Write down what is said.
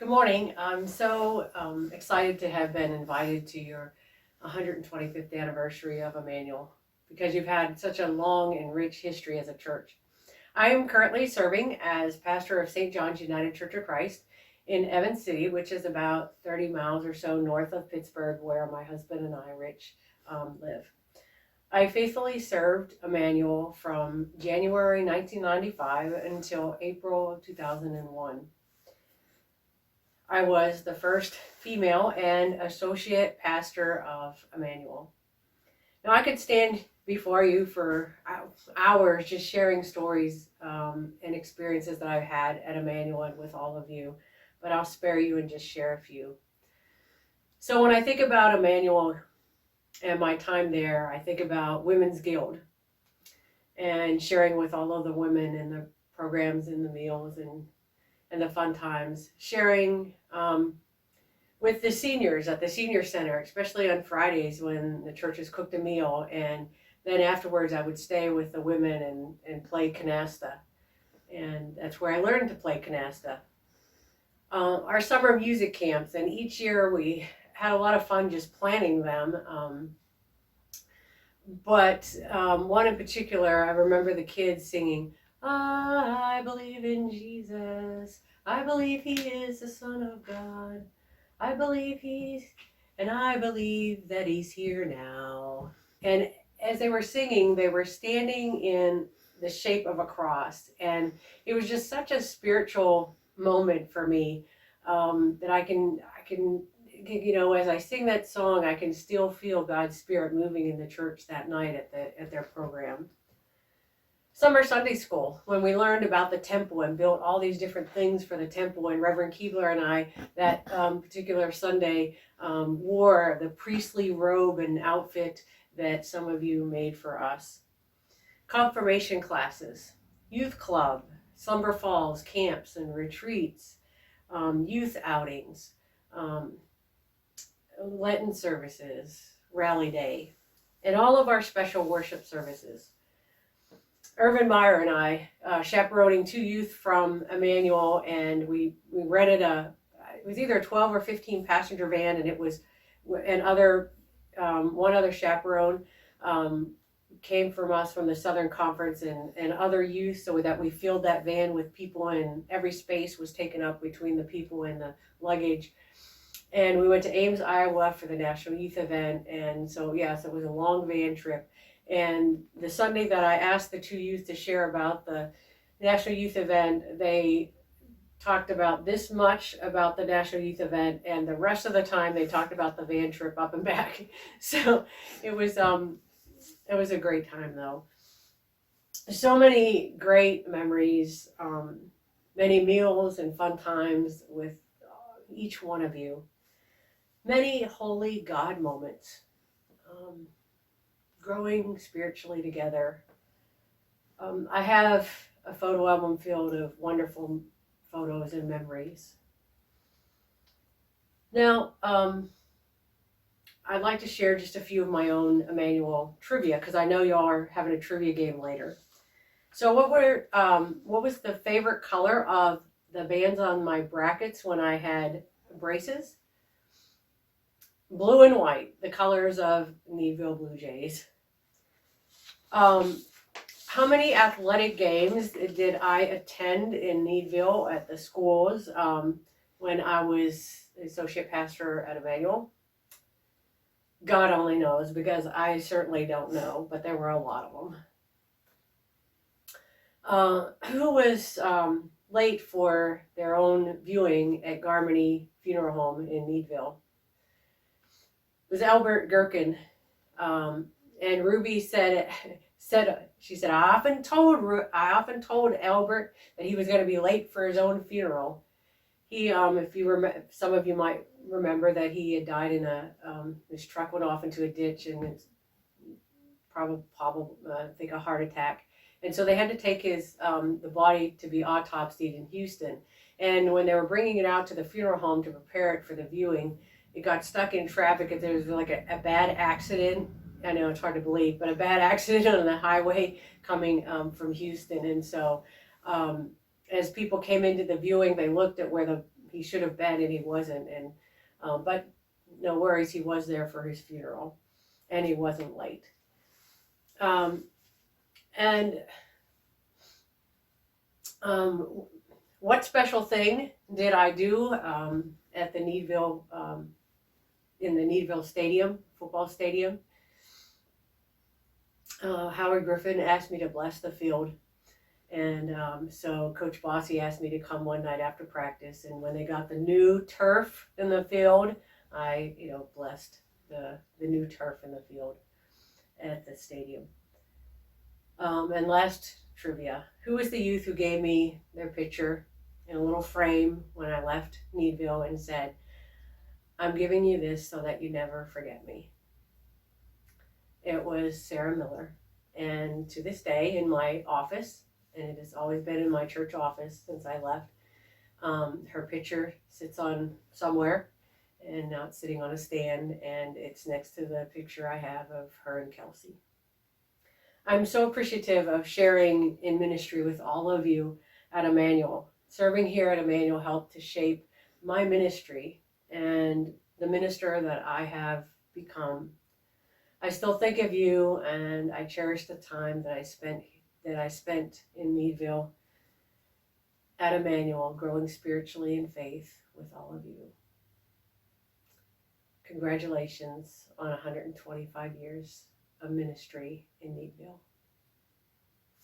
Good morning. I'm so excited to have been invited to your 125th anniversary of Immanuel because you've had such a long and rich history as a church. I am currently serving as pastor of St. John's United Church of Christ in Evans City, which is about 30 miles or so north of Pittsburgh, where my husband and I, Rich, live. I faithfully served Immanuel from January 1995 until April of 2001. I was the first female and associate pastor of Immanuel. Now, I could stand before you for hours just sharing stories and experiences that I've had at Immanuel and with all of you, but I'll spare you and just share a few. So when I think about Immanuel and my time there, I think about Women's Guild and sharing with all of the women in the programs and the meals and the fun times, sharing with the seniors at the senior center, especially on Fridays when the church has cooked a meal, and then afterwards I would stay with the women and play canasta, and that's where I learned to play canasta. Our summer music camps, and each year we had a lot of fun just planning them, but one in particular, I remember the kids singing, I believe in Jesus. I believe he is the Son of God. I believe I believe that he's here now. And as they were singing, they were standing in the shape of a cross. And it was just such a spiritual moment for me that I can, as I sing that song, I can still feel God's Spirit moving in the church that night at their program. Summer Sunday School, when we learned about the temple and built all these different things for the temple, and Reverend Keebler and I, that particular Sunday, wore the priestly robe and outfit that some of you made for us. Confirmation classes, youth club, Slumber Falls camps and retreats, youth outings, Lenten services, Rally Day, and all of our special worship services. Irvin Meyer and I, chaperoning two youth from Immanuel, and we rented it was either a 12 or 15 passenger van, and one other chaperone came from us from the Southern Conference and other youth, so that we filled that van with people, and every space was taken up between the people and the luggage. And we went to Ames, Iowa for the National Youth Event, and so yes, it was a long van trip. And the Sunday that I asked the two youth to share about the National Youth Event, they talked about this much about the National Youth Event, and the rest of the time they talked about the van trip up and back. So it was a great time, though. So many great memories, many meals and fun times with each one of you. Many holy God moments. Growing spiritually together. I have a photo album filled of wonderful photos and memories. Now, I'd like to share just a few of my own Immanuel trivia, because I know y'all are having a trivia game later. So what was the favorite color of the bands on my brackets when I had braces? Blue and white, the colors of Needville Blue Jays. How many athletic games did I attend in Needville at the schools when I was associate pastor at Immanuel? God only knows, because I certainly don't know, but there were a lot of them. Who was late for their own viewing at Garmany Funeral Home in Needville? It was Albert Gherkin. And Ruby said, I often told Albert that he was going to be late for his own funeral. He, if you remember, some of you might remember that he had died in his truck went off into a ditch, and it's probably I think a heart attack. And so they had to take the body to be autopsied in Houston. And when they were bringing it out to the funeral home to prepare it for the viewing, it got stuck in traffic, and there was like a bad accident. I know it's hard to believe, but a bad accident on the highway coming from Houston. And so as people came into the viewing, they looked at where he should have been and he wasn't. And but no worries, he was there for his funeral, and he wasn't late. And what special thing did I do at the Needville, in the Needville Stadium, football stadium? Howard Griffin asked me to bless the field. And so Coach Bossy asked me to come one night after practice. And when they got the new turf in the field, I, blessed the new turf in the field at the stadium. And last trivia, who was the youth who gave me their picture in a little frame when I left Needville and said, "I'm giving you this so that you never forget me"? It was Sarah Miller. And to this day in my office, and it has always been in my church office since I left, her picture sits on somewhere, and now it's sitting on a stand, and it's next to the picture I have of her and Kelsey. I'm so appreciative of sharing in ministry with all of you at Immanuel. Serving here at Immanuel helped to shape my ministry and the minister that I have become. I still think of you, and I cherish the time that I spent in Meadville at Immanuel, growing spiritually in faith with all of you. Congratulations on 125 years of ministry in Meadville.